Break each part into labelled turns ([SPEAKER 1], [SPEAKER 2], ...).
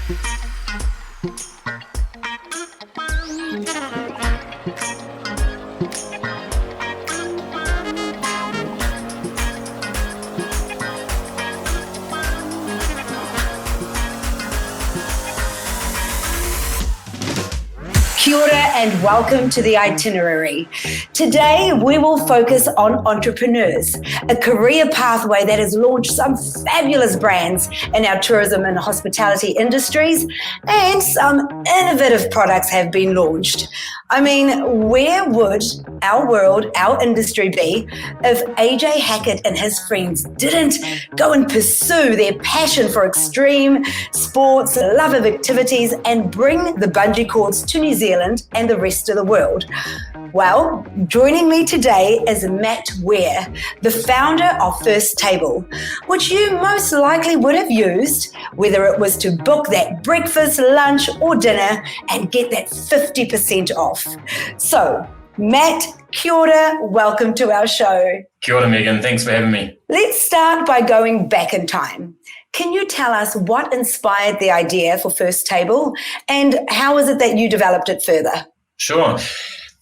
[SPEAKER 1] Kia ora and welcome to the Itinerary. Today, we will focus on entrepreneurs, a career pathway that has launched some fabulous brands in our tourism and hospitality industries, and some innovative products have been launched. I mean, where would our world, our industry be if AJ Hackett and his friends didn't go and pursue their passion for extreme sports, love of activities, and bring the bungee cords to New Zealand and the rest of the world? Well, joining me today is Matt Ware, the founder of First Table, which you most likely would have used, whether it was to book that breakfast, lunch, or dinner and get that 50% off. So, Matt, kia ora, welcome to our show.
[SPEAKER 2] Kia ora, Megan. Thanks for having me.
[SPEAKER 1] Let's start by going back in time. Can you tell us what inspired the idea for First Table and how is it that you developed it further?
[SPEAKER 2] Sure.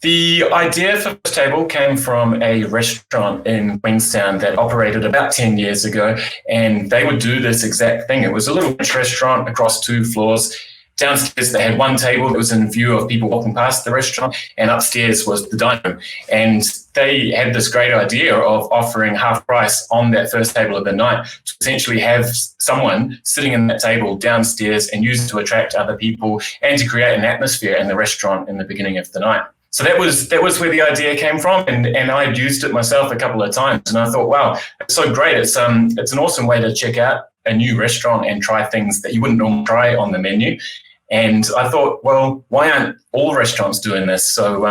[SPEAKER 2] The idea for First Table came from a restaurant in Queenstown that operated about 10 years ago, and they would do this exact thing. It was a little restaurant across 2 floors. Downstairs, they had one table that was in view of people walking past the restaurant, and upstairs was the dining room. And they had this great idea of offering half price on that first table of the night to essentially have someone sitting in that table downstairs and use it to attract other people and to create an atmosphere in the restaurant in the beginning of the night. So that was where the idea came from, and I had used it myself a couple of times, and I thought, wow, it's so great. It's an awesome way to check out a new restaurant and try things that you wouldn't normally try on the menu. And I thought, well, why aren't all restaurants doing this? So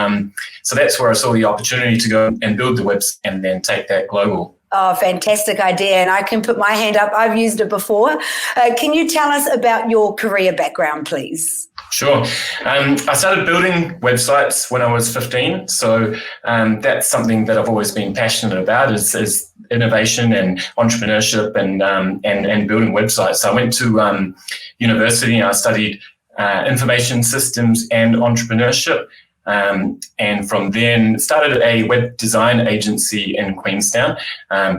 [SPEAKER 2] that's where I saw the opportunity to go and build the website and then take that global.
[SPEAKER 1] Oh, fantastic idea. And I can put my hand up. I've used it before. Can you tell us about your career background, please?
[SPEAKER 2] Sure. I started building websites when I was 15. So that's something that I've always been passionate about is innovation and entrepreneurship and building websites. So I went to university and I studied information systems and entrepreneurship. And from then started a web design agency in Queenstown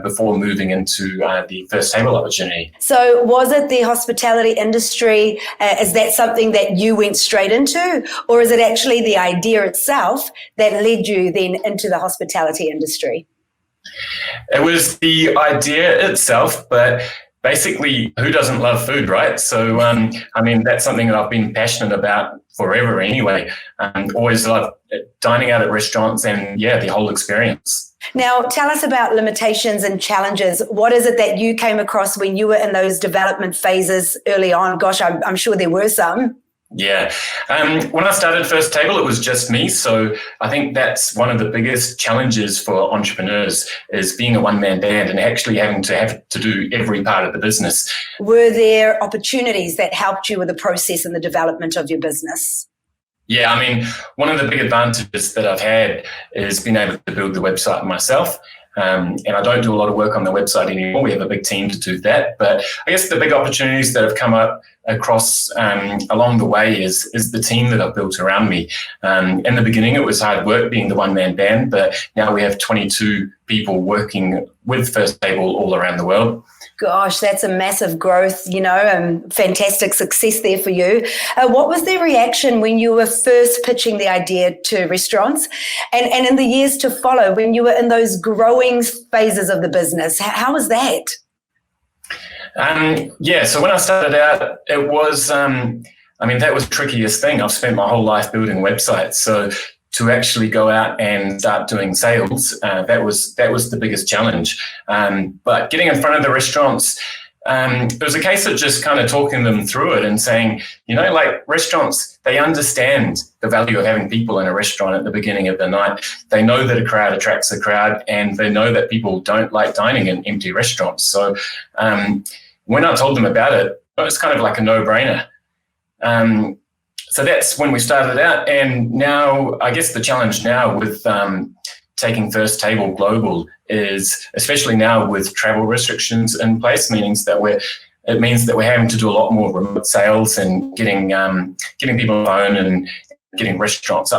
[SPEAKER 2] before moving into the First Table opportunity.
[SPEAKER 1] So was it the hospitality industry? Is that something that you went straight into? Or is it actually the idea itself that led you then into the hospitality industry?
[SPEAKER 2] It was the idea itself, but basically, who doesn't love food, right? So, I mean, that's something that I've been passionate about forever anyway. Always loved dining out at restaurants and, yeah, the whole experience.
[SPEAKER 1] Now, tell us about limitations and challenges. What is it that you came across when you were in those development phases early on? Gosh, I'm sure there were some.
[SPEAKER 2] Yeah. When I started First Table, it was just me. So I think that's one of the biggest challenges for entrepreneurs is being a one-man band and actually having to do every part of the business.
[SPEAKER 1] Were there opportunities that helped you with the process and the development of your business?
[SPEAKER 2] Yeah, I mean, one of the big advantages that I've had is being able to build the website myself. And I don't do a lot of work on the website anymore. We have a big team to do that. But I guess the big opportunities that have come up across along the way is the team that I've built around me. In the beginning, it was hard work being the one-man band, but now we have 22 people working with First Table all around the world.
[SPEAKER 1] Gosh, that's a massive growth, and fantastic success there for you. What was their reaction when you were first pitching the idea to restaurants and in the years to follow when you were in those growing phases of the business? How was that?
[SPEAKER 2] So when I started out, it was, that was the trickiest thing. I've spent my whole life building websites. So to actually go out and start doing sales, that was the biggest challenge. But getting in front of the restaurants, it was a case of just kind of talking them through it and saying, restaurants, they understand the value of having people in a restaurant at the beginning of the night. They know that a crowd attracts a crowd, and they know that people don't like dining in empty restaurants. So when I told them about it, it was kind of like a no-brainer. So that's when we started out, and now I guess the challenge now with taking First Table global is, especially now with travel restrictions in place, means that we're it means that we're having to do a lot more remote sales and getting people on the phone and getting restaurants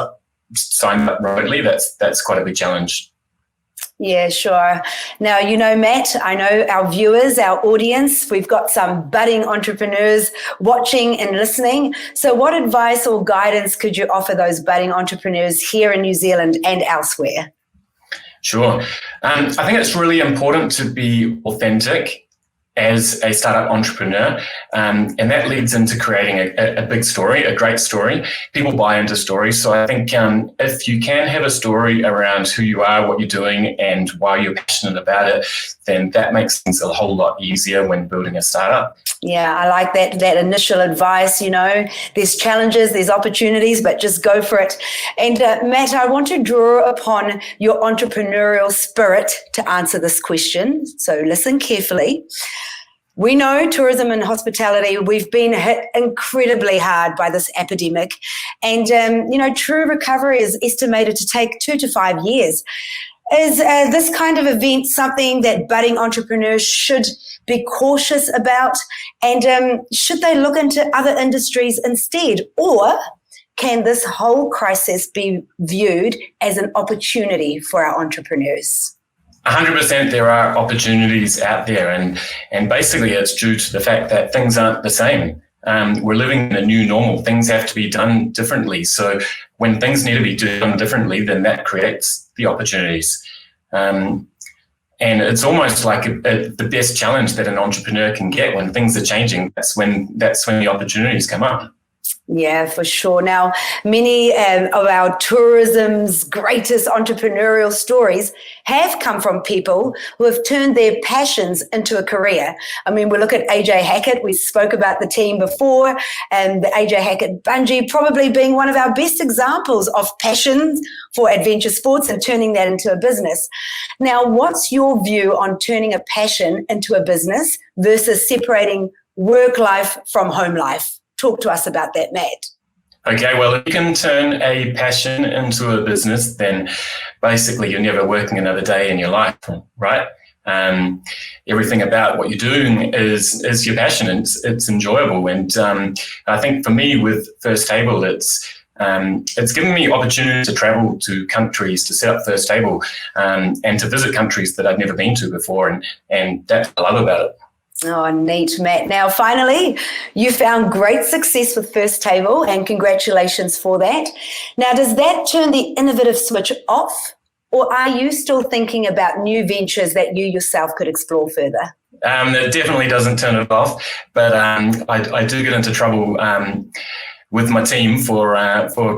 [SPEAKER 2] signed up remotely. That's quite a big challenge.
[SPEAKER 1] Yeah, sure. Now, Matt, I know our viewers, our audience, we've got some budding entrepreneurs watching and listening. So what advice or guidance could you offer those budding entrepreneurs here in New Zealand and elsewhere?
[SPEAKER 2] Sure. I think it's really important to be authentic as a startup entrepreneur, and that leads into creating a big story, a great story. People buy into stories. So I think if you can have a story around who you are, what you're doing, and why you're passionate about it, then that makes things a whole lot easier when building a startup.
[SPEAKER 1] Yeah, I like that initial advice. There's challenges, there's opportunities, but just go for it. And Matt, I want to draw upon your entrepreneurial spirit to answer this question. So listen carefully. We know tourism and hospitality, we've been hit incredibly hard by this epidemic. And, true recovery is estimated to take 2 to 5 years. Is this kind of event something that budding entrepreneurs should be cautious about? And should they look into other industries instead? Or can this whole crisis be viewed as an opportunity for our entrepreneurs?
[SPEAKER 2] 100% there are opportunities out there, and basically it's due to the fact that things aren't the same. We're living in a new normal. Things have to be done differently. So when things need to be done differently, then that creates the opportunities. And it's almost like the best challenge that an entrepreneur can get. When things are changing, that's when the opportunities come up.
[SPEAKER 1] Yeah, for sure. Now, many of our tourism's greatest entrepreneurial stories have come from people who have turned their passions into a career. I mean, we look at AJ Hackett. We spoke about the team before, and the AJ Hackett Bungee probably being one of our best examples of passion for adventure sports and turning that into a business. Now, what's your view on turning a passion into a business versus separating work life from home life? Talk to us about that, Matt.
[SPEAKER 2] Okay, well, if you can turn a passion into a business, then basically you're never working another day in your life, right? Everything about what you're doing is your passion. It's enjoyable. And I think for me with First Table, it's given me opportunity to travel to countries, to set up First Table, and to visit countries that I've never been to before. And that's what I love about it.
[SPEAKER 1] Oh, neat, Matt. Now, finally, you found great success with First Table, and congratulations for that. Now, does that turn the innovative switch off, or are you still thinking about new ventures that you yourself could explore further?
[SPEAKER 2] It definitely doesn't turn it off, but I do get into trouble with my team for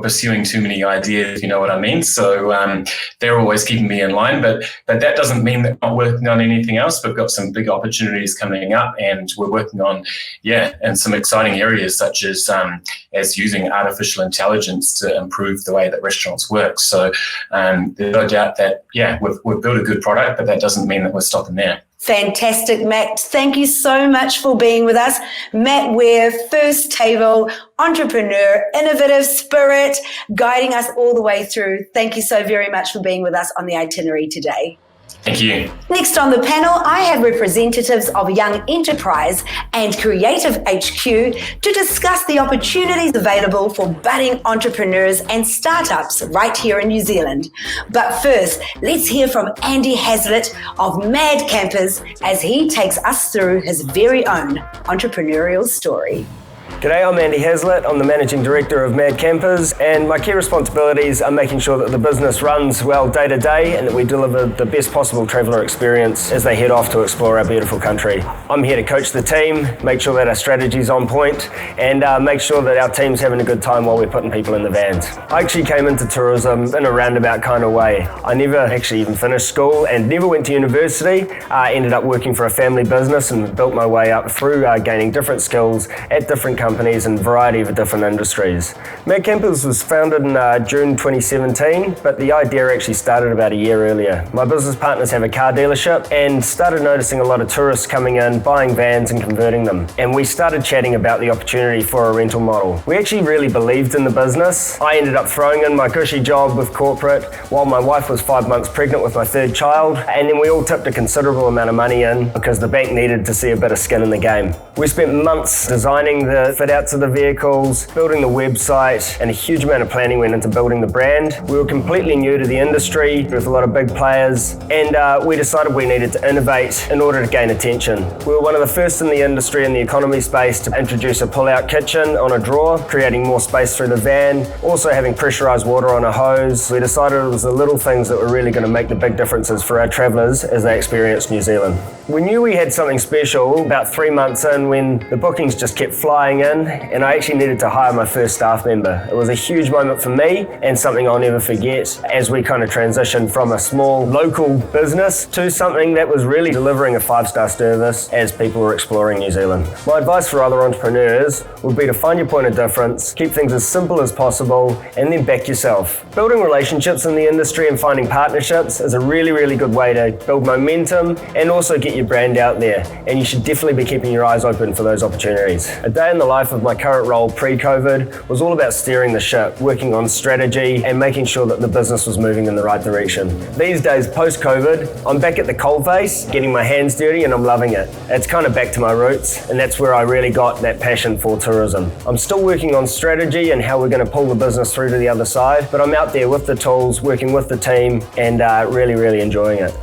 [SPEAKER 2] pursuing too many ideas, if you know what I mean. So they're always keeping me in line, but that doesn't mean that I'm not working on anything else. We've got some big opportunities coming up, and we're working on, in some exciting areas such as using artificial intelligence to improve the way that restaurants work. So there's no doubt that, we've built a good product, but that doesn't mean that we're stopping there.
[SPEAKER 1] Fantastic, Matt. Thank you so much for being with us. Matt Ware, First Table, entrepreneur, innovative spirit, guiding us all the way through. Thank you so very much for being with us on the Itinerary today.
[SPEAKER 2] Thank you.
[SPEAKER 1] Next on the panel, I have representatives of Young Enterprise and Creative HQ to discuss the opportunities available for budding entrepreneurs and startups right here in New Zealand. But first, let's hear from Andy Haslett of MadCampers as he takes us through his very own entrepreneurial story.
[SPEAKER 3] G'day, I'm Andy Haslett. I'm the Managing Director of MadCampers, and my key responsibilities are making sure that the business runs well day to day and that we deliver the best possible traveller experience as they head off to explore our beautiful country. I'm here to coach the team, make sure that our strategy's on point, and make sure that our team's having a good time while we're putting people in the vans. I actually came into tourism in a roundabout kind of way. I never actually even finished school and never went to university. I ended up working for a family business and built my way up through gaining different skills at different companies companies in a variety of different industries. MadCampers was founded in June 2017, but the idea actually started about a year earlier. My business partners have a car dealership and started noticing a lot of tourists coming in, buying vans and converting them. And we started chatting about the opportunity for a rental model. We actually really believed in the business. I ended up throwing in my cushy job with corporate while my wife was 5 months pregnant with my third child, and then we all tipped a considerable amount of money in because the bank needed to see a bit of skin in the game. We spent months designing the fit outs of the vehicles, building the website, and a huge amount of planning went into building the brand. We were completely new to the industry with a lot of big players, and we decided we needed to innovate in order to gain attention. We were one of the first in the industry in the economy space to introduce a pull-out kitchen on a drawer, creating more space through the van, also having pressurized water on a hose. We decided it was the little things that were really going to make the big differences for our travellers as they experience New Zealand. We knew we had something special about 3 months in when the bookings just kept flying in, and I actually needed to hire my first staff member. It was a huge moment for me and something I'll never forget as we kind of transitioned from a small local business to something that was really delivering a 5-star service as people were exploring New Zealand. My advice for other entrepreneurs would be to find your point of difference, keep things as simple as possible, and then back yourself. Building relationships in the industry and finding partnerships is a really, really good way to build momentum and also get your brand out there. And you should definitely be keeping your eyes open for those opportunities. A day in the life of my current role pre-COVID was all about steering the ship, working on strategy and making sure that the business was moving in the right direction. These days, post-COVID, I'm back at the coalface, getting my hands dirty, and I'm loving it. It's kind of back to my roots, and that's where I really got that passion for tourism. I'm still working on strategy and how we're going to pull the business through to the other side, but I'm out there with the tools, working with the team, and really, really enjoying it.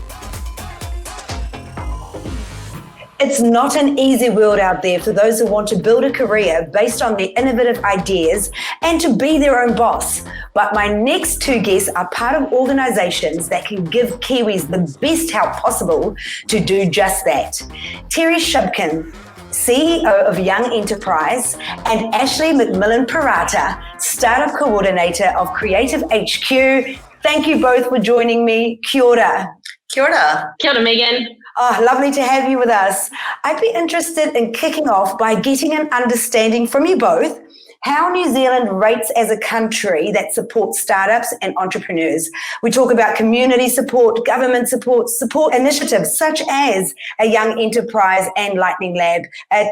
[SPEAKER 1] It's not an easy world out there for those who want to build a career based on their innovative ideas and to be their own boss. But my next two guests are part of organizations that can give Kiwis the best help possible to do just that. Terry Shubkin, CEO of Young Enterprise, and Ashleigh McMillan-Parata, Startup Coordinator of Creative HQ. Thank you both for joining me. Kia ora.
[SPEAKER 4] Kia ora.
[SPEAKER 5] Kia ora, Megan.
[SPEAKER 1] Oh, lovely to have you with us. I'd be interested in kicking off by getting an understanding from you both how New Zealand rates as a country that supports startups and entrepreneurs. We talk about community support, government support initiatives such as a Young Enterprise and Lightning Lab.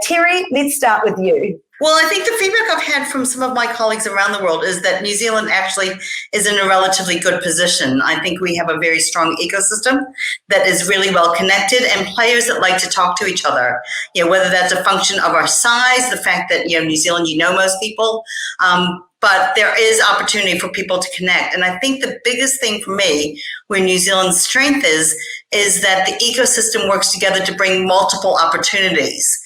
[SPEAKER 1] Terry, let's start with you.
[SPEAKER 4] Well, I think the feedback I've had from some of my colleagues around the world is that New Zealand actually is in a relatively good position. I think we have a very strong ecosystem that is really well connected and players that like to talk to each other. You know, whether that's a function of our size, the fact that, you know, New Zealand, you know most people, but there is opportunity for people to connect. And I think the biggest thing for me, where New Zealand's strength is that the ecosystem works together to bring multiple opportunities.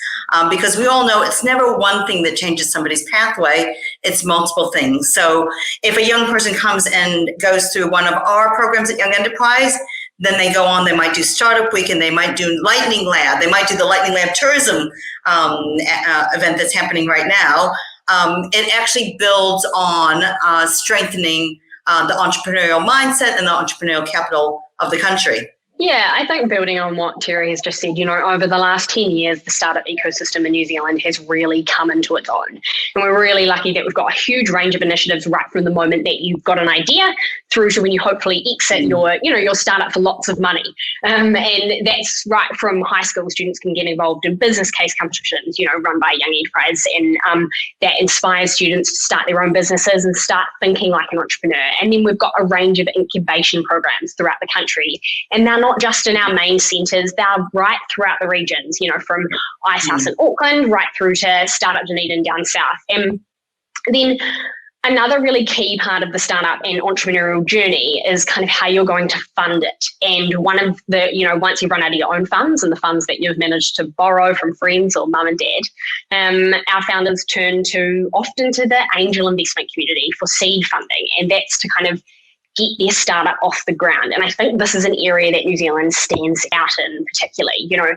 [SPEAKER 4] Because we all know it's never one thing that changes somebody's pathway, it's multiple things. So if a young person comes and goes through one of our programs at Young Enterprise, then they go on, they might do Startup Week and they might do Lightning Lab. They might do the Lightning Lab tourism event that's happening right now. It actually builds on strengthening the entrepreneurial mindset and the entrepreneurial capital of the country.
[SPEAKER 5] Yeah, I think building on what Terry has just said, you know, over the last 10 years, the startup ecosystem in New Zealand has really come into its own. And we're really lucky that we've got a huge range of initiatives right from the moment that you've got an idea through to when you hopefully exit your startup for lots of money. And that's right from high school students can get involved in business case competitions, you know, run by Young Enterprise, and that inspires students to start their own businesses and start thinking like an entrepreneur. And then we've got a range of incubation programs throughout the country. And they're not just in our main centres, they're right throughout the regions, you know, from Icehouse in Auckland right through to Startup Dunedin down south. And then another really key part of the startup and entrepreneurial journey is kind of how you're going to fund it. And one of the, you know, once you've run out of your own funds and the funds that you've managed to borrow from friends or mum and dad, our founders turn often to the angel investment community for seed funding. And that's to kind of get their startup off the ground. And I think this is an area that New Zealand stands out in particularly. You know,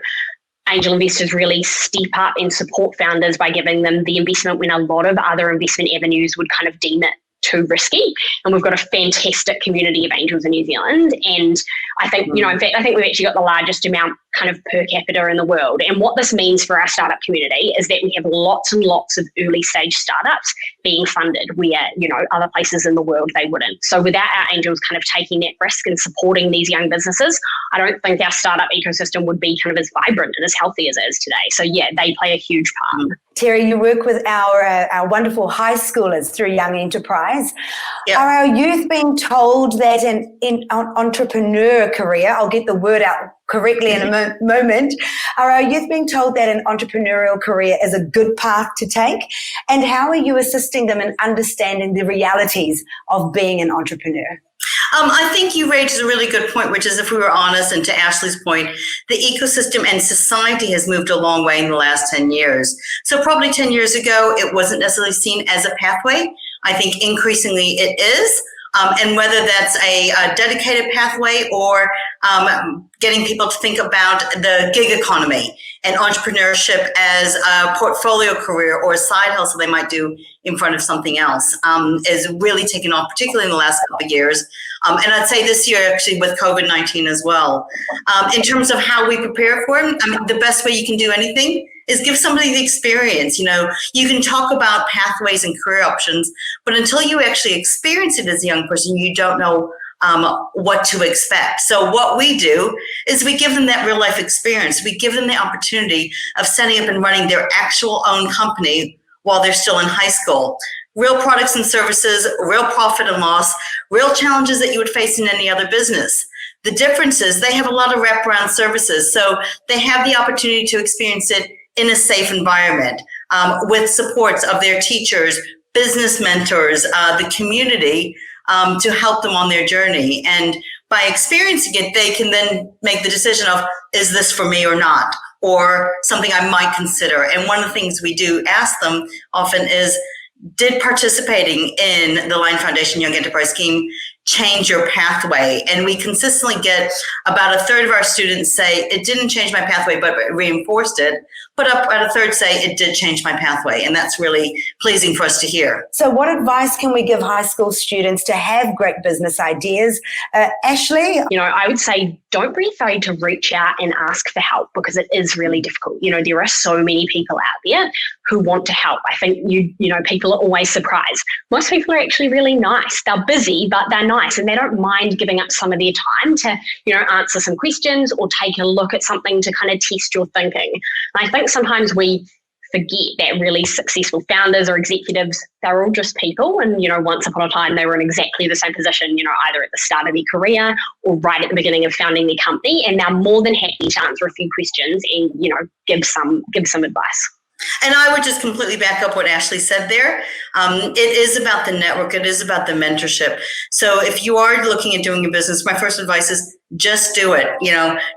[SPEAKER 5] angel investors really step up and support founders by giving them the investment when a lot of other investment avenues would kind of deem it too risky. And we've got a fantastic community of angels in New Zealand. And I think, in fact, I think we've actually got the largest amount kind of per capita in the world. And what this means for our startup community is that we have lots and lots of early stage startups being funded where, other places in the world they wouldn't. So without our angels kind of taking that risk and supporting these young businesses, I don't think our startup ecosystem would be kind of as vibrant and as healthy as it is today. So yeah, they play a huge part.
[SPEAKER 1] Terry, you work with our wonderful high schoolers through Young Enterprise.
[SPEAKER 4] Yep.
[SPEAKER 1] Are our youth being told that an entrepreneur career, I'll get the word out correctly in a moment, are our youth being told that an entrepreneurial career is a good path to take? And how are you assisting them in understanding the realities of being an entrepreneur?
[SPEAKER 4] I think you raised a really good point, which is, if we were honest, and to Ashleigh's point, the ecosystem and society has moved a long way in the last 10 years. So probably 10 years ago, it wasn't necessarily seen as a pathway. I think increasingly it is. And whether that's a dedicated pathway or getting people to think about the gig economy and entrepreneurship as a portfolio career or a side hustle they might do in front of something else is really taken off, particularly in the last couple of years. And I'd say this year, actually, with COVID-19 as well. In terms of how we prepare for it, the best way you can do anything is give somebody the experience. You can talk about pathways and career options, but until you actually experience it as a young person, you don't know what to expect. So what we do is we give them that real life experience. We give them the opportunity of setting up and running their actual own company while they're still in high school. Real products and services, real profit and loss, real challenges that you would face in any other business. The difference is they have a lot of wraparound services, so they have the opportunity to experience it in a safe environment with supports of their teachers, business mentors, the community to help them on their journey. And by experiencing it, they can then make the decision of, is this for me or not? Or something I might consider. And one of the things we do ask them often is, did participating in the Lion Foundation Young Enterprise Scheme change your pathway? And we consistently get about a third of our students say, it didn't change my pathway, but it reinforced it. But about a third say, it did change my pathway. And that's really pleasing for us to hear.
[SPEAKER 1] So what advice can we give high school students to have great business ideas? Ashleigh?
[SPEAKER 5] I would say don't be afraid to reach out and ask for help, because it is really difficult. There are so many people out there who want to help. I think, people are always surprised. Most people are actually really nice. They're busy, but they're nice, and they don't mind giving up some of their time to, answer some questions or take a look at something to kind of test your thinking. And I think sometimes we forget that really successful founders or executives, they're all just people. And, once upon a time, they were in exactly the same position, either at the start of their career or right at the beginning of founding their company. And they're more than happy to answer a few questions and, give some advice.
[SPEAKER 4] And I would just completely back up what Ashleigh said there. It is about the network. It is about the mentorship. So if you are looking at doing a business, my first advice is just do it.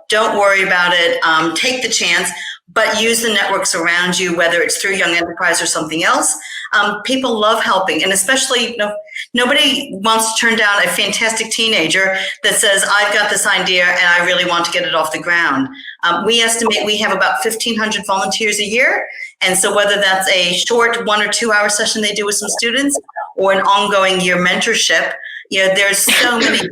[SPEAKER 4] Don't worry about it. Take the chance, but use the networks around you, whether it's through Young Enterprise or something else. People love helping, and especially, nobody wants to turn down a fantastic teenager that says, I've got this idea and I really want to get it off the ground. We estimate we have about 1,500 volunteers a year. And so whether that's a short 1 or 2 hour session they do with some students or an ongoing year mentorship, there's so many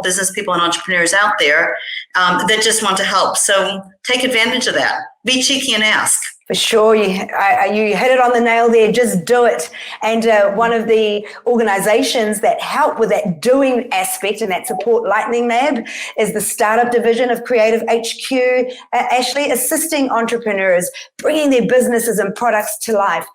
[SPEAKER 4] business people and entrepreneurs out there that just want to help. So take advantage of that. Be cheeky and ask.
[SPEAKER 1] For sure, you hit it on the nail there. Just do it. And one of the organizations that help with that doing aspect and that support Lightning Lab is the startup division of Creative HQ. Ashleigh, assisting entrepreneurs, bringing their businesses and products to life.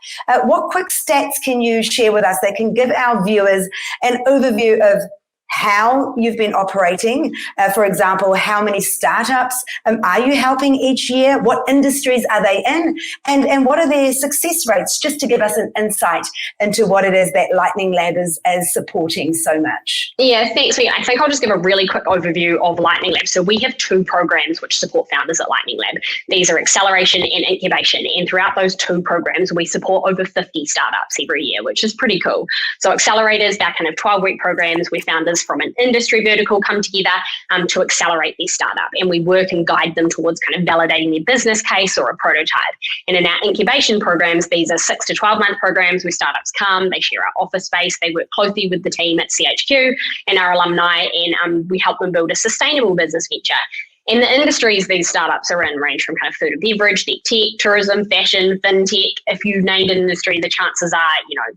[SPEAKER 1] What quick stats can you share with us that can give our viewers an overview of how you've been operating? For example, how many startups are you helping each year? What industries are they in? And what are their success rates? Just to give us an insight into what it is that Lightning Lab is supporting so much.
[SPEAKER 5] Yeah, thanks. I think I'll just give a really quick overview of Lightning Lab. So we have 2 programs which support founders at Lightning Lab. These are acceleration and incubation. And throughout those 2 programs, we support over 50 startups every year, which is pretty cool. So accelerators, they're kind of 12-week programs where founders founders from an industry vertical come together to accelerate their startup. And we work and guide them towards kind of validating their business case or a prototype. And in our incubation programs, these are 6 to 12 month programs where startups come, they share our office space, they work closely with the team at CHQ and our alumni, and we help them build a sustainable business venture. And the industries these startups are in range from kind of food and beverage, deep tech, tourism, fashion, fintech. If you named an industry, the chances are,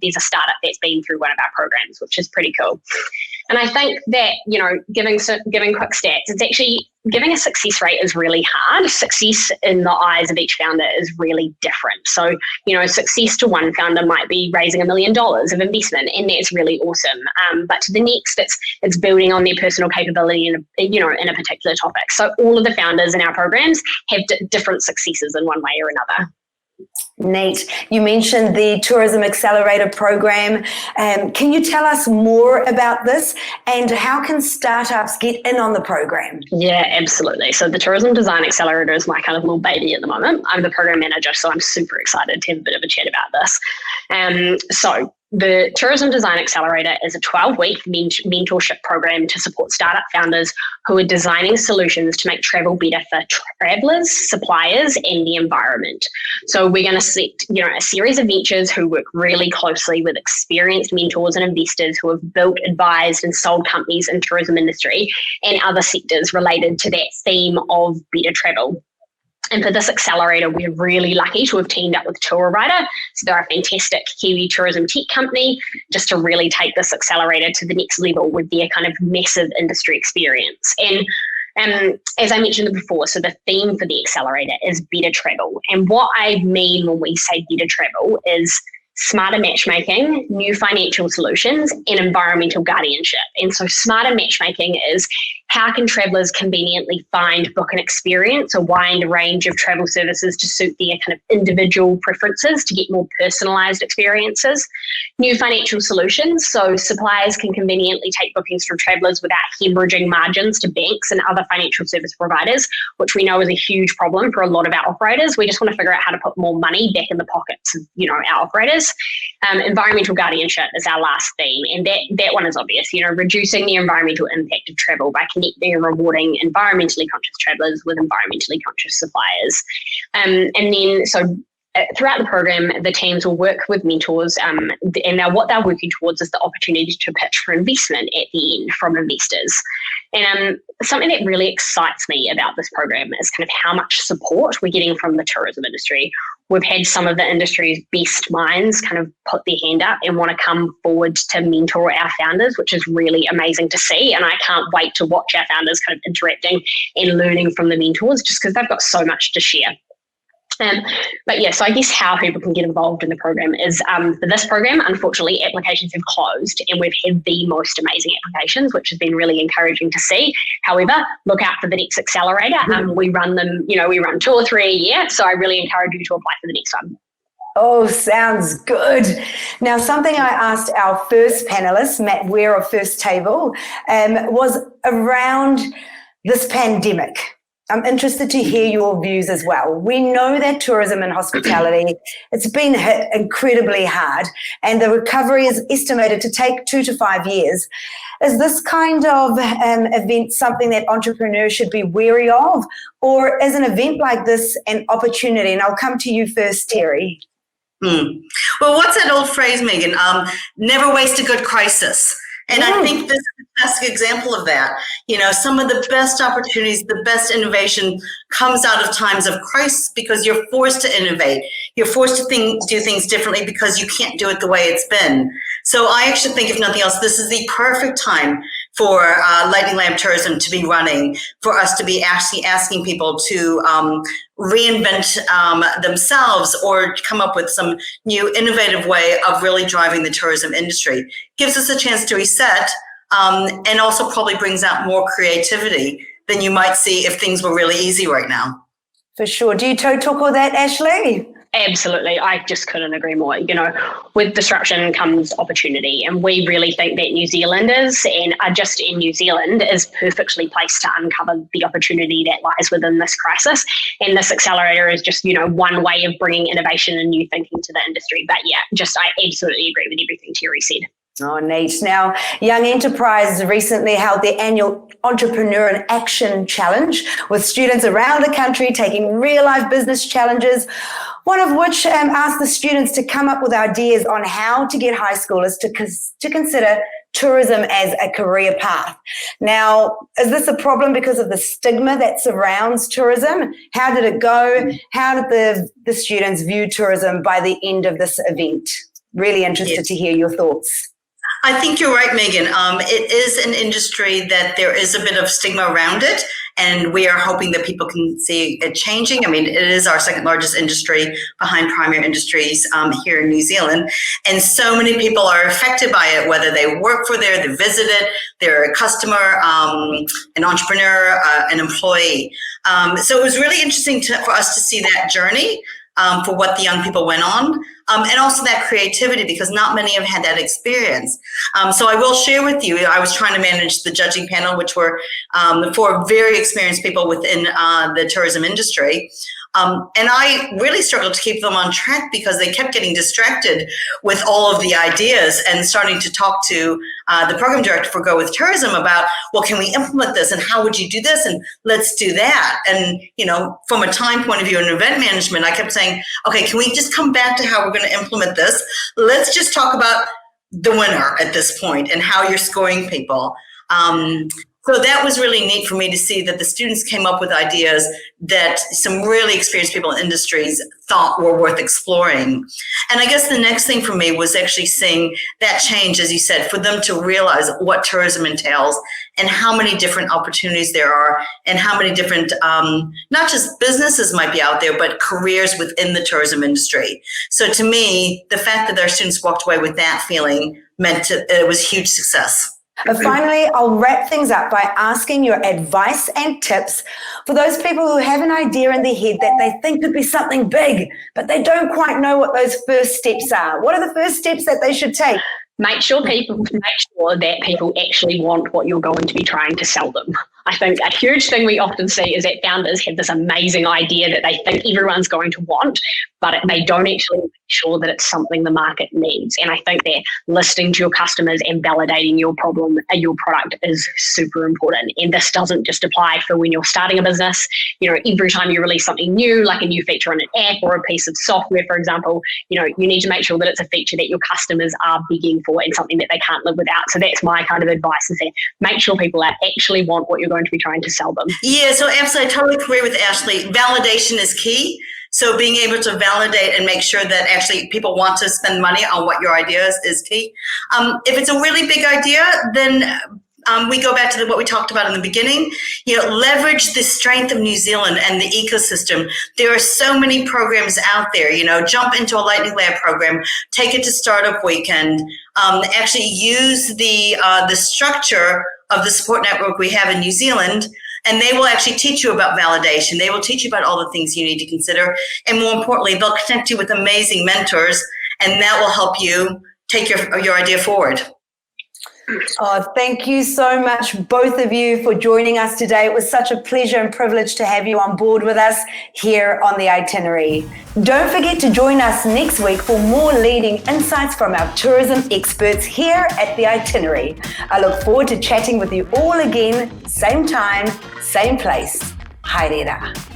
[SPEAKER 5] there's a startup that's been through one of our programs, which is pretty cool. And I think that, giving quick stats, it's actually giving a success rate is really hard. Success in the eyes of each founder is really different. So, success to one founder might be raising $1 million of investment, and that's really awesome. But to the next, it's building on their personal capability in a particular topic. So all of the founders in our programs have different successes in one way or another.
[SPEAKER 1] Neat. You mentioned the Tourism Accelerator program. Can you tell us more about this, and how can startups get in on the program?
[SPEAKER 5] Yeah, absolutely. So the Tourism Design Accelerator is my kind of little baby at the moment. I'm the program manager, so I'm super excited to have a bit of a chat about this. So the Tourism Design Accelerator is a 12-week mentorship program to support startup founders who are designing solutions to make travel better for travelers, suppliers, and the environment. So we're going to set, a series of ventures who work really closely with experienced mentors and investors who have built, advised, and sold companies in tourism industry and other sectors related to that theme of better travel. And for this accelerator, we're really lucky to have teamed up with TourWriter. So they're a fantastic Kiwi tourism tech company, just to really take this accelerator to the next level with their kind of massive industry experience. And as I mentioned before, so the theme for the accelerator is better travel. And what I mean when we say better travel is smarter matchmaking, new financial solutions, and environmental guardianship. And so smarter matchmaking is how can travelers conveniently find, book, and experience a wide range of travel services to suit their kind of individual preferences to get more personalized experiences. New financial solutions, so suppliers can conveniently take bookings from travelers without hemorrhaging margins to banks and other financial service providers, which we know is a huge problem for a lot of our operators. We just want to figure out how to put more money back in the pockets of, our operators. Environmental guardianship is our last theme, and that one is obvious, reducing the environmental impact of travel by connecting and rewarding environmentally conscious travelers with environmentally conscious suppliers. And then, so throughout the program, the teams will work with mentors, and what they're working towards is the opportunity to pitch for investment at the end from investors. And something that really excites me about this program is kind of how much support we're getting from the tourism industry. We've had some of the industry's best minds kind of put their hand up and want to come forward to mentor our founders, which is really amazing to see. And I can't wait to watch our founders kind of interacting and learning from the mentors, just because they've got so much to share. But yeah, so I guess how people can get involved in the program is for this program, unfortunately, applications have closed and we've had the most amazing applications, which has been really encouraging to see. However, look out for the next accelerator. We run them, we run 2 or 3 a year. So I really encourage you to apply for the next one.
[SPEAKER 1] Oh, sounds good. Now, something I asked our first panelist, Matt Ware of First Table, was around this pandemic. I'm interested to hear your views as well. We know that tourism and hospitality, it's been hit incredibly hard, and the recovery is estimated to take 2 to 5 years. Is this kind of event something that entrepreneurs should be wary of, or is an event like this an opportunity? And I'll come to you first, Terry.
[SPEAKER 4] Well, what's that old phrase, Megan? Never waste a good crisis. And I think this is a fantastic example of that. Some of the best opportunities, the best innovation comes out of times of crisis, because you're forced to innovate. You're forced to do things differently because you can't do it the way it's been. So I actually think, if nothing else, this is the perfect time for Lightning Lamp Tourism to be running, for us to be actually asking people to reinvent themselves or come up with some new innovative way of really driving the tourism industry. Gives us a chance to reset, and also probably brings out more creativity than you might see if things were really easy right now.
[SPEAKER 1] For sure. Do you talk all that, Ashleigh?
[SPEAKER 5] Absolutely. I just couldn't agree more. With disruption comes opportunity, and we really think that New Zealanders and just in New Zealand is perfectly placed to uncover the opportunity that lies within this crisis. And this accelerator is just, one way of bringing innovation and new thinking to the industry. But yeah, I absolutely agree with everything Terry said.
[SPEAKER 1] Oh, neat. Now, Young Enterprise recently held their annual Entrepreneur in Action Challenge with students around the country taking real-life business challenges, one of which asked the students to come up with ideas on how to get high schoolers to consider tourism as a career path. Now, is this a problem because of the stigma that surrounds tourism? How did it go? How did the students view tourism by the end of this event? Really interested to hear your thoughts.
[SPEAKER 4] I think you're right, Megan. It is an industry that there is a bit of stigma around it, and we are hoping that people can see it changing. I mean, it is our second largest industry behind primary industries here in New Zealand, and so many people are affected by it, whether they work for there, they visit it, they're a customer, an entrepreneur, an employee. So it was really interesting for us to see that journey. For what the young people went on, and also that creativity, because not many have had that experience. So I will share with you, I was trying to manage the judging panel, which were 4 very experienced people within the tourism industry. And I really struggled to keep them on track because they kept getting distracted with all of the ideas and starting to talk to the program director for Go With Tourism about, well, can we implement this and how would you do this? And let's do that. And, you know, from a time point of view in event management, I kept saying, okay, can we just come back to how we're going to implement this? Let's just talk about the winner at this point and how you're scoring people. So that was really neat for me to see that the students came up with ideas that some really experienced people in industries thought were worth exploring. And I guess the next thing for me was actually seeing that change, as you said, for them to realize what tourism entails and how many different opportunities there are and how many different, not just businesses might be out there, but careers within the tourism industry. So to me, the fact that our students walked away with that feeling meant it was a huge success.
[SPEAKER 1] But finally, I'll wrap things up by asking your advice and tips for those people who have an idea in their head that they think could be something big, but they don't quite know what those first steps are. What are the first steps that they should take?
[SPEAKER 5] Make sure that people actually want what you're going to be trying to sell them. I think a huge thing we often see is that founders have this amazing idea that they think everyone's going to want, but they don't actually make sure that it's something the market needs. And I think that listening to your customers and validating your problem, your product is super important. And this doesn't just apply for when you're starting a business. You know, every time you release something new, like a new feature on an app or a piece of software, for example, you know, you need to make sure that it's a feature that your customers are begging for and something that they can't live without. So that's my kind of advice, is that make sure people actually want what you're going to be trying to sell them.
[SPEAKER 4] Yeah, so absolutely, I totally agree with Ashleigh. Validation is key. So being able to validate and make sure that actually people want to spend money on what your idea is key. If it's a really big idea, then we go back to what we talked about in the beginning. You know, leverage the strength of New Zealand and the ecosystem. There are so many programs out there. You know, jump into a Lightning Lab program, take it to Startup Weekend. Actually use the structure of the support network we have in New Zealand, and they will actually teach you about validation. They will teach you about all the things you need to consider. And more importantly, they'll connect you with amazing mentors, and that will help you take your idea forward.
[SPEAKER 1] Oh, thank you so much, both of you, for joining us today. It was such a pleasure and privilege to have you on board with us here on the Itinerary. Don't forget to join us next week for more leading insights from our tourism experts here at the Itinerary. I look forward to chatting with you all again, same time, same place. Haere rā.